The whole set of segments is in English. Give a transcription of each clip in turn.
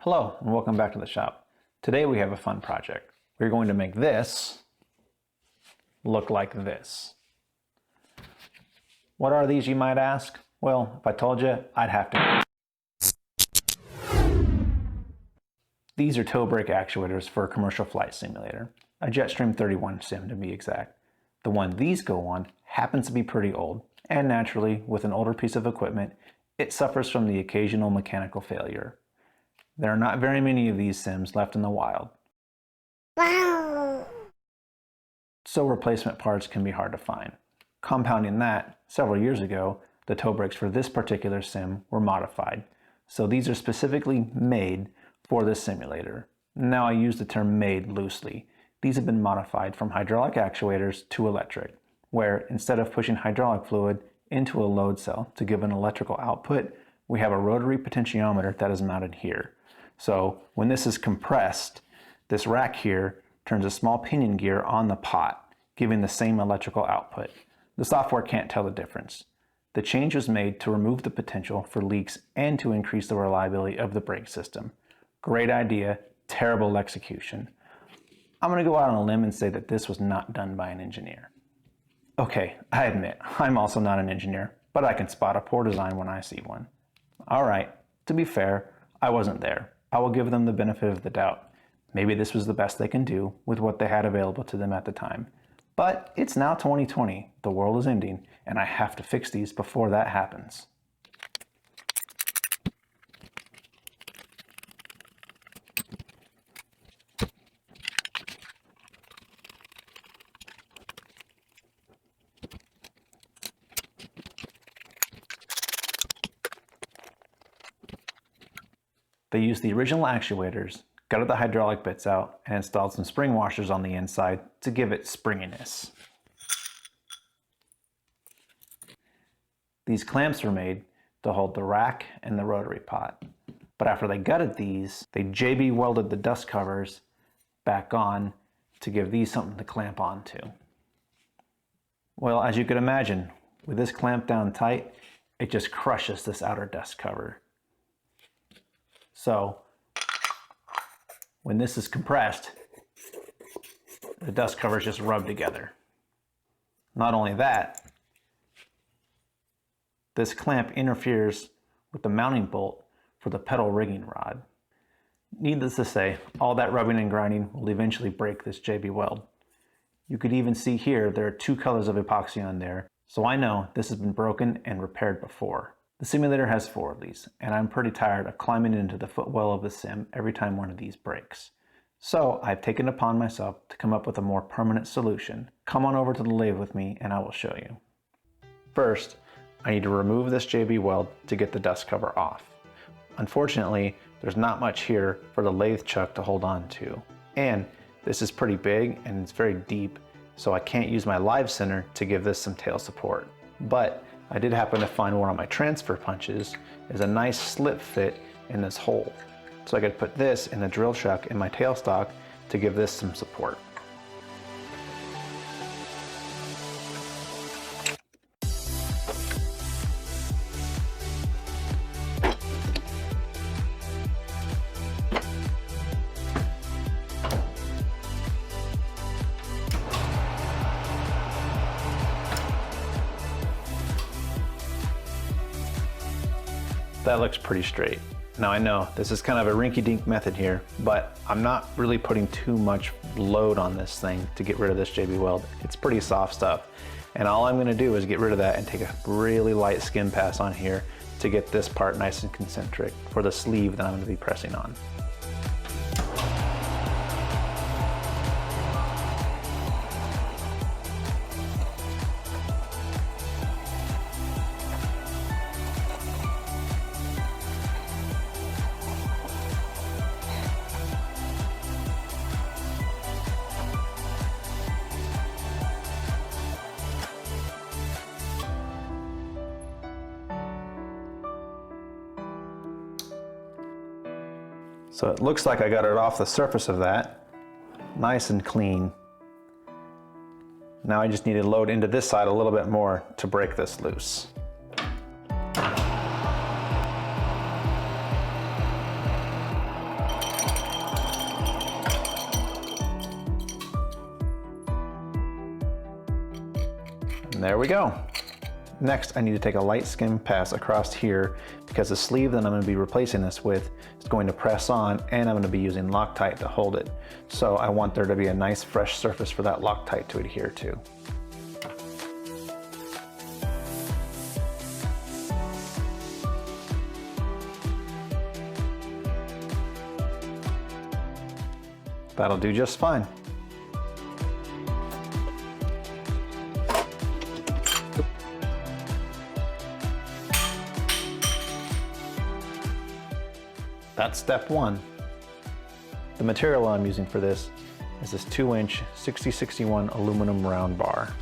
Hello and welcome back to the shop. Today we have a fun project. We're going to make this look like this. What are these, you might ask? Well, if I told you, I'd have to. These are toe brake actuators for a commercial flight simulator, a Jetstream 31 sim to be exact. The one these go on happens to be pretty old, and naturally, with an older piece of equipment, it suffers from the occasional mechanical failure. There are not very many of these sims left in the wild. Wow. So replacement parts can be hard to find. Compounding that, several years ago, the toe brakes for this particular sim were modified. So these are specifically made for this simulator. Now I use the term made loosely. These have been modified from hydraulic actuators to electric, where instead of pushing hydraulic fluid into a load cell to give an electrical output, we have a rotary potentiometer that is mounted here. So when this is compressed, this rack here turns a small pinion gear on the pot, giving the same electrical output. The software can't tell the difference. The change was made to remove the potential for leaks and to increase the reliability of the brake system. Great idea, terrible execution. I'm going to go out on a limb and say that this was not done by an engineer. Okay, I admit, I'm also not an engineer, but I can spot a poor design when I see one. Alright, to be fair, I wasn't there. I will give them the benefit of the doubt. Maybe this was the best they can do with what they had available to them at the time. But it's now 2020, the world is ending, and I have to fix these before that happens. They used the original actuators, gutted the hydraulic bits out, and installed some spring washers on the inside to give it springiness. These clamps were made to hold the rack and the rotary pot. But after they gutted these, they JB welded the dust covers back on to give these something to clamp onto. Well, as you could imagine, with this clamped down tight, it just crushes this outer dust cover. So when this is compressed, the dust covers just rub together. Not only that, this clamp interferes with the mounting bolt for the pedal rigging rod. Needless to say, all that rubbing and grinding will eventually break this JB weld. You could even see here there are two colors of epoxy on there, so I know this has been broken and repaired before. The simulator has 4 of these, and I'm pretty tired of climbing into the footwell of the sim every time one of these breaks. So I've taken it upon myself to come up with a more permanent solution. Come on over to the lathe with me and I will show you. First, I need to remove this JB weld to get the dust cover off. Unfortunately, there's not much here for the lathe chuck to hold on to. And this is pretty big and it's very deep, so I can't use my live center to give this some tail support. But I did happen to find one of my transfer punches is a nice slip fit in this hole. So I could put this in the drill chuck in my tailstock to give this some support. That looks pretty straight. Now I know this is kind of a rinky-dink method here, but I'm not really putting too much load on this thing to get rid of this JB weld. It's pretty soft stuff. And all I'm gonna do is get rid of that and take a really light skin pass on here to get this part nice and concentric for the sleeve that I'm gonna be pressing on. So it looks like I got it off the surface of that, nice and clean. Now I just need to load into this side a little bit more to break this loose. And there we go. Next, I need to take a light skim pass across here because the sleeve that I'm going to be replacing this with is going to press on, and I'm going to be using Loctite to hold it. So I want there to be a nice fresh surface for that Loctite to adhere to. That'll do just fine. That's step one. The material I'm using for this is this 2-inch 6061 aluminum round bar.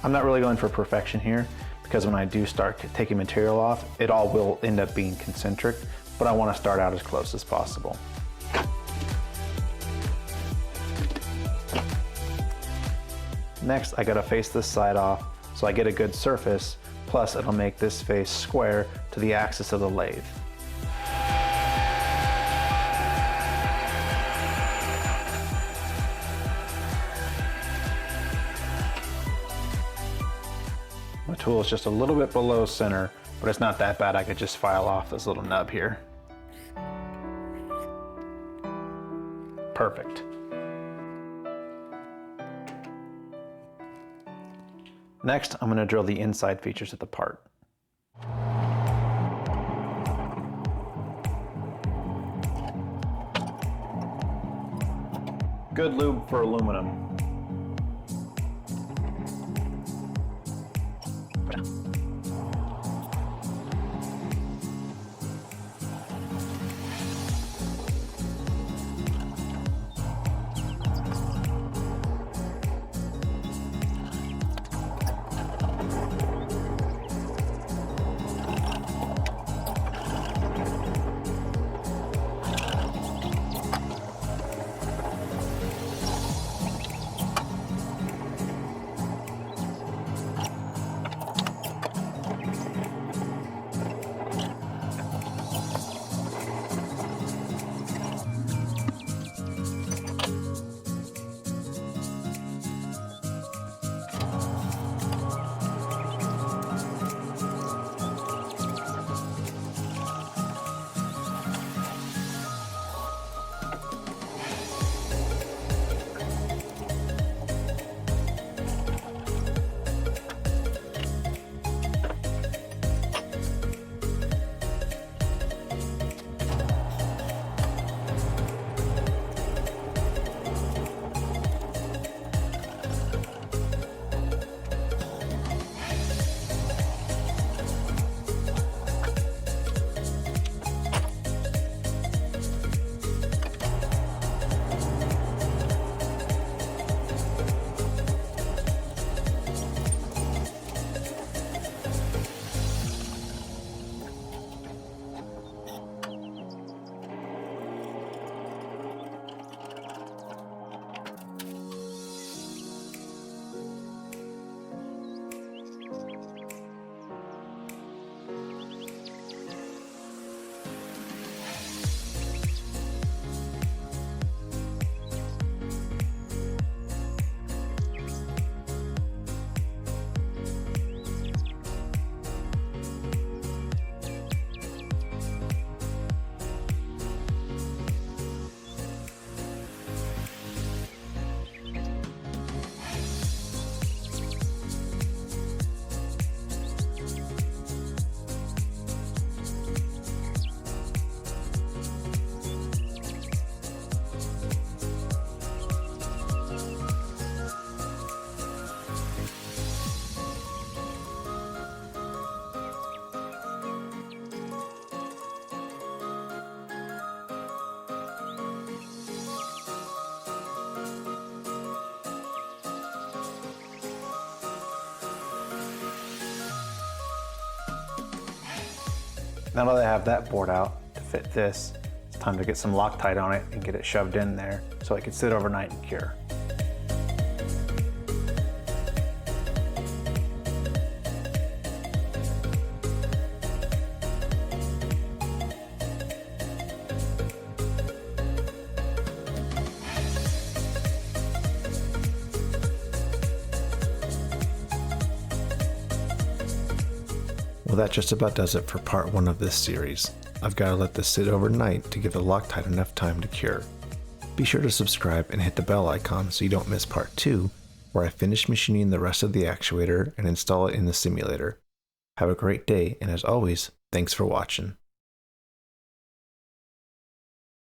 I'm not really going for perfection here because when I do start taking material off, it all will end up being concentric, but I want to start out as close as possible. Next, I gotta face this side off so I get a good surface, plus it'll make this face square to the axis of the lathe. My tool is just a little bit below center, but it's not that bad. I could just file off this little nub here. Perfect. Next, I'm going to drill the inside features of the part. Good lube for aluminum. Now that I have that bored out to fit this, it's time to get some Loctite on it and get it shoved in there so it can sit overnight and cure. Well, that just about does it for part 1 of this series. I've got to let this sit overnight to give the Loctite enough time to cure. Be sure to subscribe and hit the bell icon so you don't miss part 2, where I finish machining the rest of the actuator and install it in the simulator. Have a great day, and as always, thanks for watching.